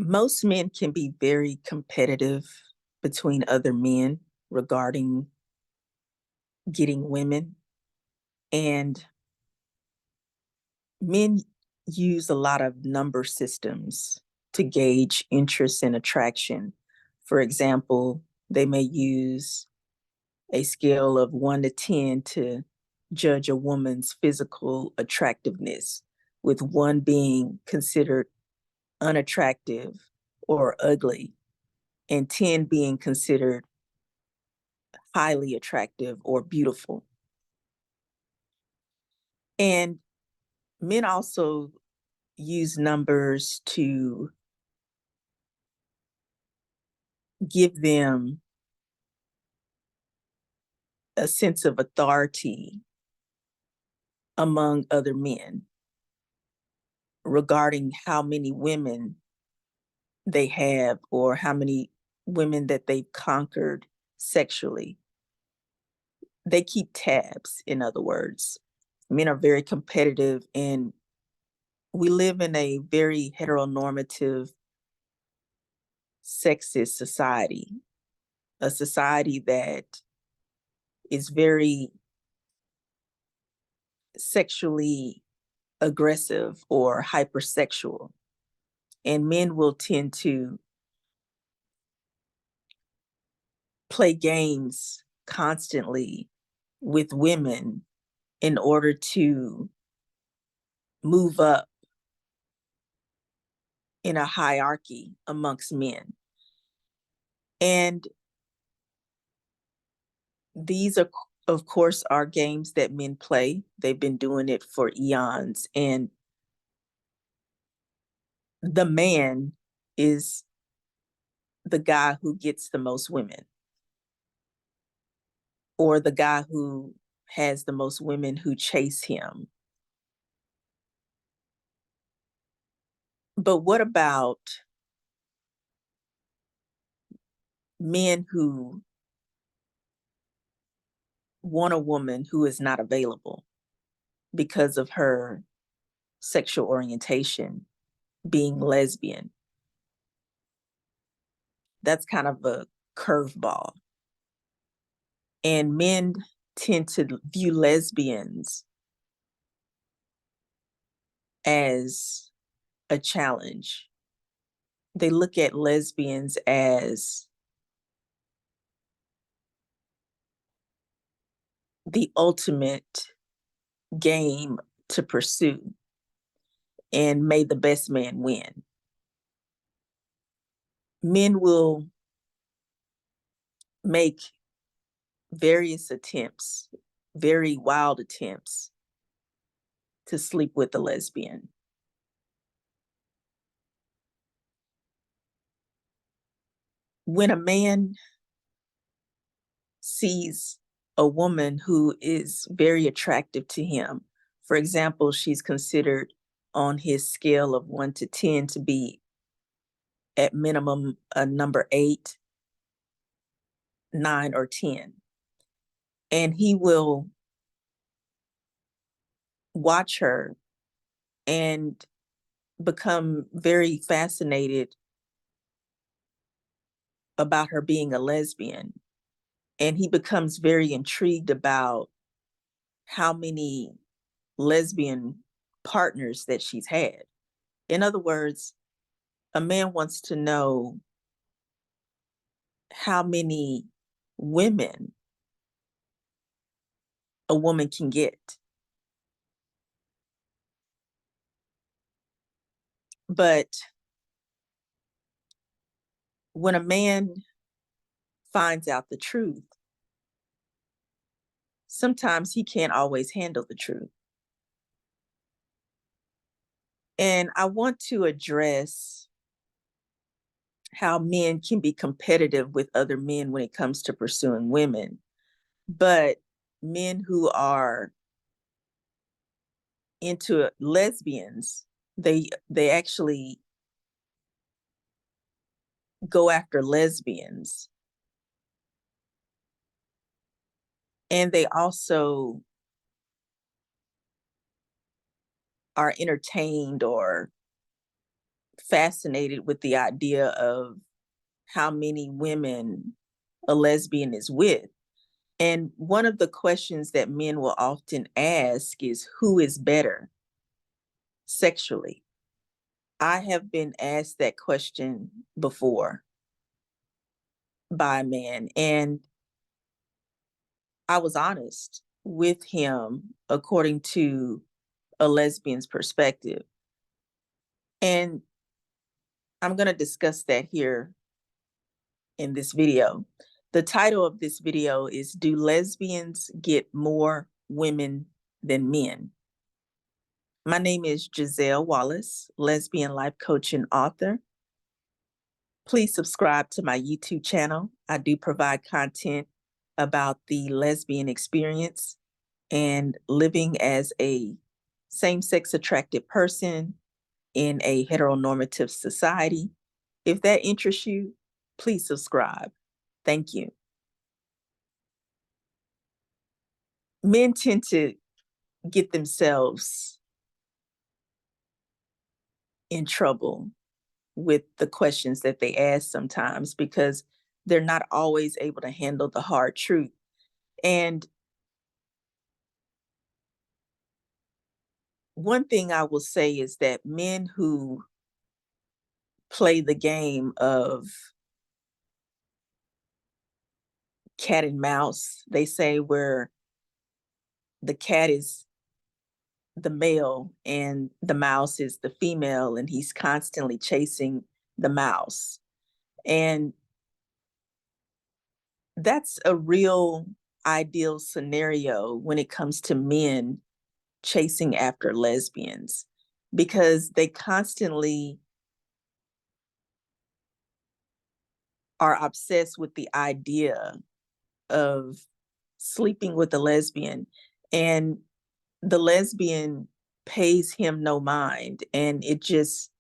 Most men can be very competitive between other men regarding getting women, and men use a lot of number systems to gauge interest and attraction. For example, they may use a scale of 1 to 10 to judge a woman's physical attractiveness, with 1 being considered unattractive or ugly, and 10 being considered highly attractive or beautiful. And men also use numbers to give them a sense of authority among other men regarding how many women they have or how many women that they've conquered sexually. They keep tabs, in other words. Men are very competitive, and we live in a very heteronormative, sexist society, a society that is very sexually aggressive or hypersexual. And men will tend to play games constantly with women in order to move up in a hierarchy amongst men. And these are, of course, are games that men play. They've been doing it for eons. And the man is the guy who gets the most women, or the guy who has the most women who chase him. But what about men who want a woman who is not available because of her sexual orientation, being lesbian? That's kind of a curveball. And men tend to view lesbians as a challenge. They look at lesbians as the ultimate game to pursue, and may the best man win. Men will make various attempts, very wild attempts, to sleep with a lesbian. When a man sees a woman who is very attractive to him, for example, she's considered on his scale of 1 to 10 to be at minimum a number 8, 9, or 10. And he will watch her and become very fascinated about her being a lesbian. And he becomes very intrigued about how many lesbian partners that she's had. In other words, a man wants to know how many women a woman can get. But when a man finds out the truth, sometimes he can't always handle the truth. And I want to address how men can be competitive with other men when it comes to pursuing women. But men who are into lesbians, they actually go after lesbians. And they also are entertained or fascinated with the idea of how many women a lesbian is with. And one of the questions that men will often ask is, who is better sexually? I have been asked that question before by a man, and I was honest with him according to a lesbian's perspective. And I'm going to discuss that here in this video. The title of this video is, Do Lesbians Get More Women Than Men? My name is Giselle Wallace, lesbian life coach and author. Please subscribe to my YouTube channel. I do provide content about the lesbian experience and living as a same-sex attracted person in a heteronormative society. If that interests you, please subscribe. Thank you. Men tend to get themselves in trouble with the questions that they ask sometimes because they're not always able to handle the hard truth. And one thing I will say is that men who play the game of cat and mouse, they say, where the cat is the male and the mouse is the female, and he's constantly chasing the mouse. And that's a real ideal scenario when it comes to men chasing after lesbians, because they constantly are obsessed with the idea of sleeping with a lesbian, and the lesbian pays him no mind, and it just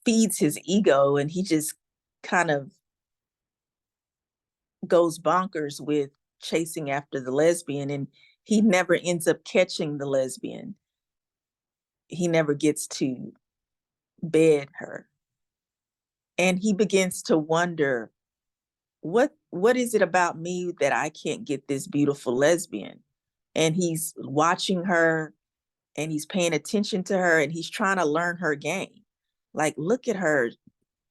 feeds his ego, and he just kind of goes bonkers with chasing after the lesbian, and he never ends up catching the lesbian. He never gets to bed her. And he begins to wonder, what is it about me that I can't get this beautiful lesbian? And he's watching her and he's paying attention to her and he's trying to learn her game. Like, look at her.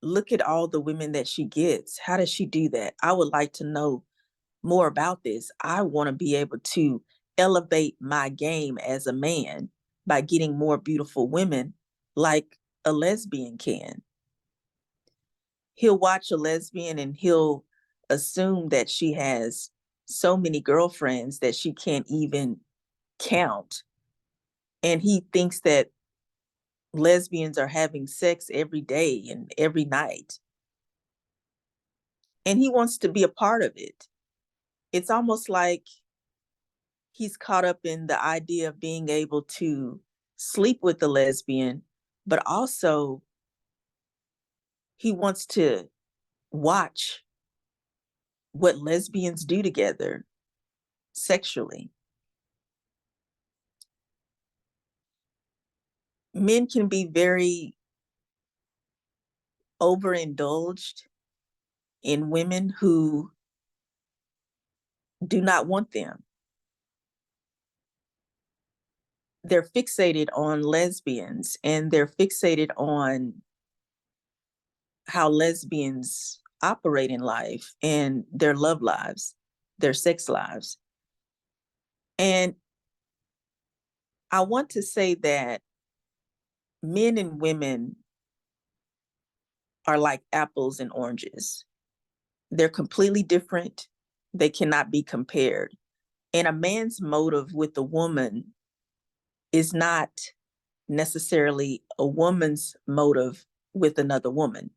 Look at all the women that she gets. How does she do that? I would like to know more about this. I want to be able to elevate my game as a man by getting more beautiful women like a lesbian can. He'll watch a lesbian and he'll assume that she has so many girlfriends that she can't even count. And he thinks that lesbians are having sex every day and every night. And he wants to be a part of it. It's almost like he's caught up in the idea of being able to sleep with the lesbian, but also he wants to watch what lesbians do together sexually. Men can be very overindulged in women who do not want them. They're fixated on lesbians and they're fixated on how lesbians operate in life and their love lives, their sex lives. And I want to say that men and women are like apples and oranges. They're completely different. They cannot be compared. And a man's motive with a woman is not necessarily a woman's motive with another woman.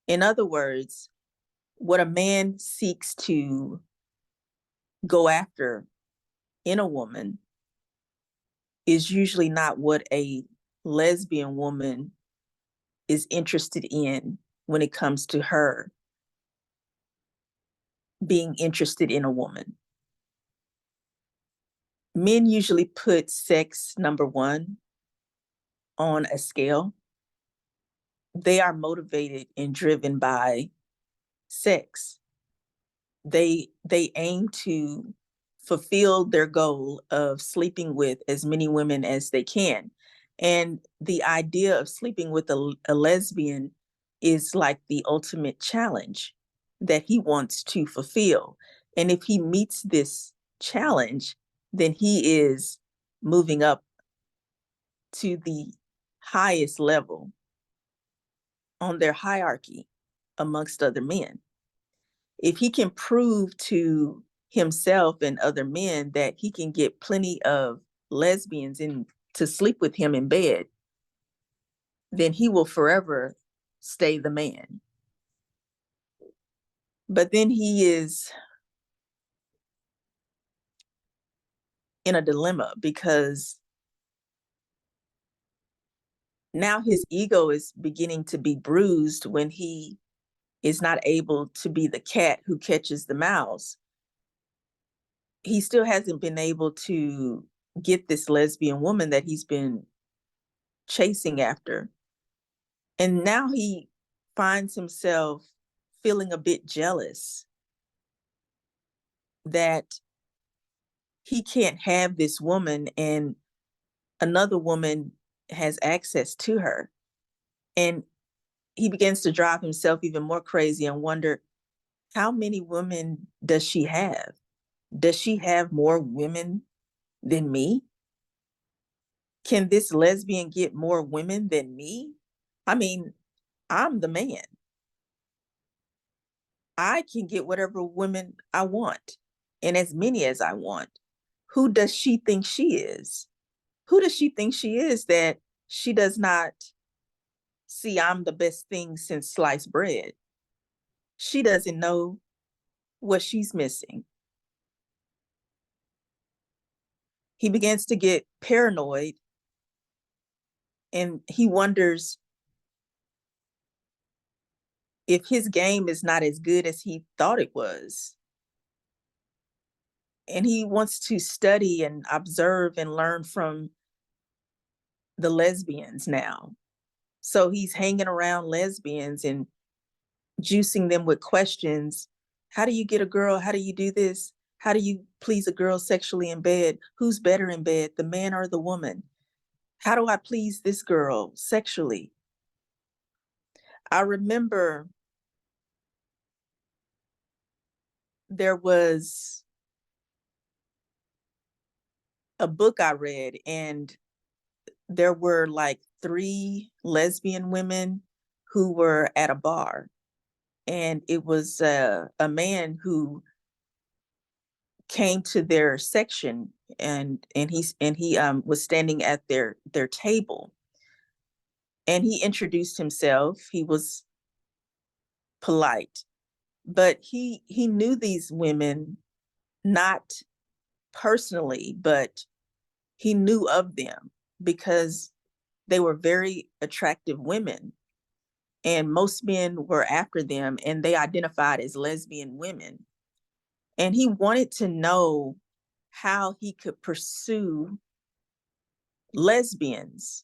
In other words, what a man seeks to go after in a woman is usually not what a lesbian woman is interested in when it comes to her being interested in a woman. Men usually put sex number one on a scale, they are motivated and driven by sex. They aim to fulfill their goal of sleeping with as many women as they can. And the idea of sleeping with a lesbian is like the ultimate challenge that he wants to fulfill. And if he meets this challenge, then he is moving up to the highest level on their hierarchy amongst other men. If he can prove to himself and other men that he can get plenty of lesbians in to sleep with him in bed, then he will forever stay the man. But then he is in a dilemma because now his ego is beginning to be bruised when he is not able to be the cat who catches the mouse. He still hasn't been able to get this lesbian woman that he's been chasing after. And now he finds himself feeling a bit jealous that he can't have this woman and another woman has access to her. And he begins to drive himself even more crazy and wonder, how many women does she have? Does she have more women than me? Can this lesbian get more women than me? I mean, I'm the man. I can get whatever women I want and as many as I want. Who does she think she is? Who does she think she is that she does not see I'm the best thing since sliced bread? She doesn't know what she's missing. He begins to get paranoid and he wonders if his game is not as good as he thought it was. And he wants to study and observe and learn from the lesbians now. So he's hanging around lesbians and juicing them with questions. How do you get a girl? How do you do this? How do you please a girl sexually in bed? Who's better in bed, the man or the woman? How do I please this girl sexually? I remember there was a book I read, and there were like 3 lesbian women who were at a bar. And it was a man who came to their section, and he was standing at their table, and he introduced himself. He was polite, but he knew these women not personally, but he knew of them because they were very attractive women, and most men were after them, and they identified as lesbian women. And he wanted to know how he could pursue lesbians,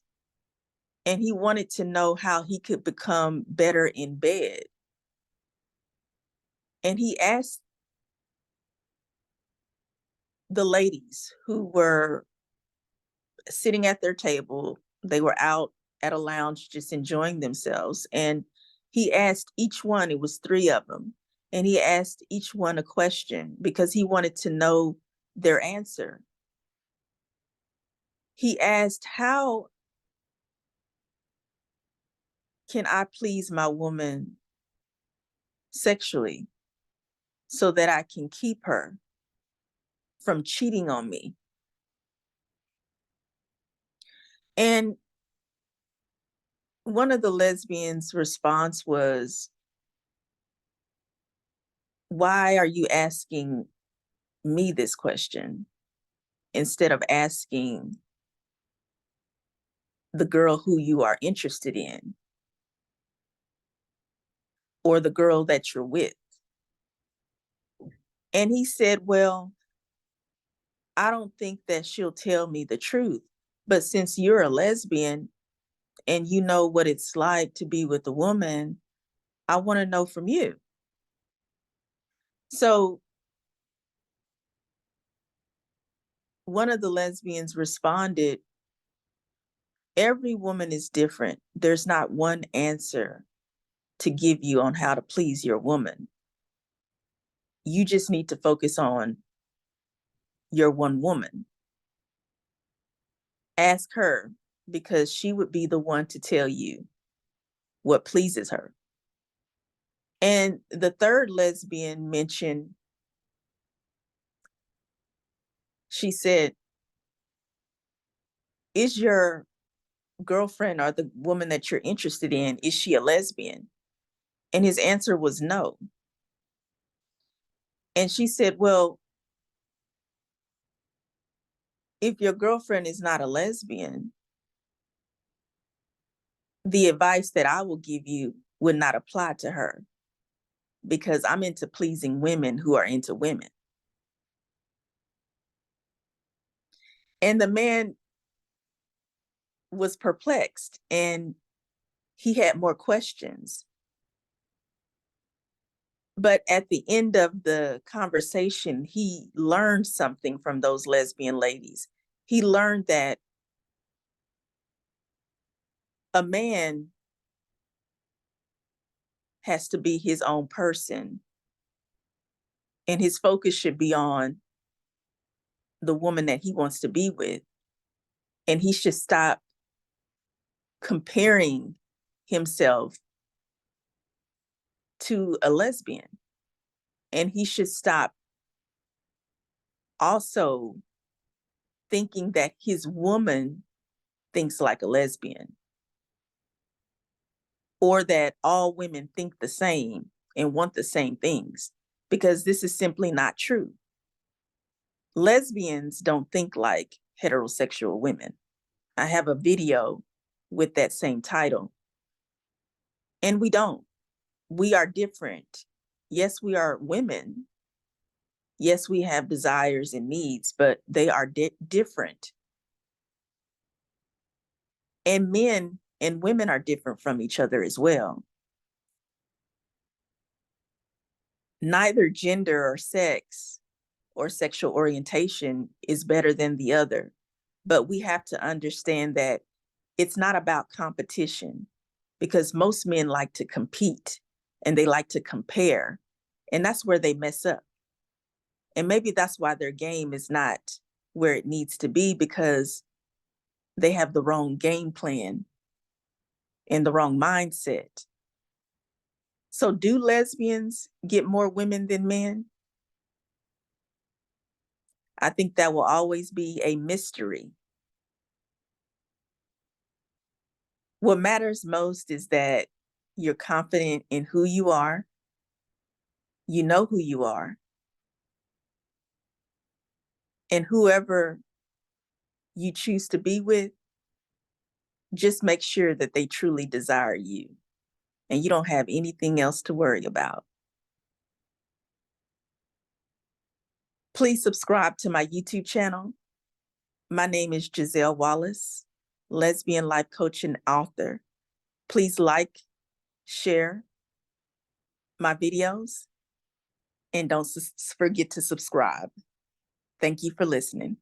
and he wanted to know how he could become better in bed. And he asked the ladies who were sitting at their table, they were out at a lounge just enjoying themselves. And he asked each one, it was 3 of them, and he asked each one a question because he wanted to know their answer. He asked, how can I please my woman sexually so that I can keep her from cheating on me? And one of the lesbians' response was, why are you asking me this question instead of asking the girl who you are interested in or the girl that you're with? And he said, well, I don't think that she'll tell me the truth. But since you're a lesbian and you know what it's like to be with a woman, I want to know from you. So one of the lesbians responded, every woman is different. There's not one answer to give you on how to please your woman. You just need to focus on your one woman. Ask her, because she would be the one to tell you what pleases her. And the third lesbian mentioned, she said, is your girlfriend or the woman that you're interested in, is she a lesbian? And his answer was no. And she said, well, if your girlfriend is not a lesbian, the advice that I will give you would not apply to her, because I'm into pleasing women who are into women. And the man was perplexed and he had more questions. But at the end of the conversation, he learned something from those lesbian ladies. He learned that a man has to be his own person, and his focus should be on the woman that he wants to be with. And he should stop comparing himself to a lesbian. And he should stop also thinking that his woman thinks like a lesbian, or that all women think the same and want the same things, because this is simply not true. Lesbians don't think like heterosexual women. I have a video with that same title. And we don't. We are different. Yes, we are women. Yes, we have desires and needs, but they are different. And men and women are different from each other as well. Neither gender or sex or sexual orientation is better than the other, but we have to understand that it's not about competition, because most men like to compete and they like to compare, and that's where they mess up. And maybe that's why their game is not where it needs to be, because they have the wrong game plan and the wrong mindset. So do lesbians get more women than men? I think that will always be a mystery. What matters most is that you're confident in who you are, you know who you are, and whoever you choose to be with, just make sure that they truly desire you and you don't have anything else to worry about. Please subscribe to my YouTube channel. My name is Giselle Wallace, lesbian life coach and author. Please like, share my videos, and don't forget to subscribe. Thank you for listening.